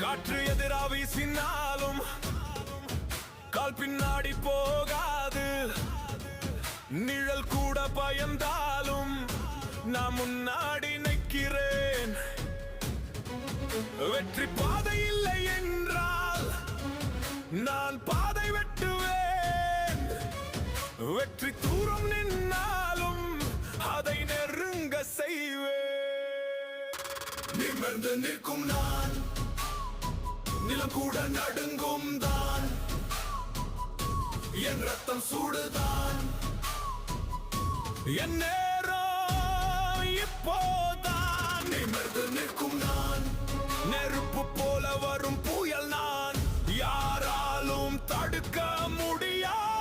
காற்று எதிரா வீசினாலும் கால் பின்னாடி போகாது. நிழல் கூட பயந்தாலும் நான் முன்னாடி நிற்கிறேன். வெற்றி பாதை இல்லை என்றால் நான் பாதை வெட்டுவேன். வெற்றி தூரம் நின்னாலும் அதை நெருங்க செய்வேன். நிமிர்ந்து நிற்கும் நான், நிலம் கூட நடுங்கும் தான். என் ரத்தம் சூடுதான். என் நேரம் இப்போதான். நிமிர்ந்து நிற்கும் நான், நெருப்பு போல வரும் புயல் நான். யாராலும் தடுக்க முடியும்.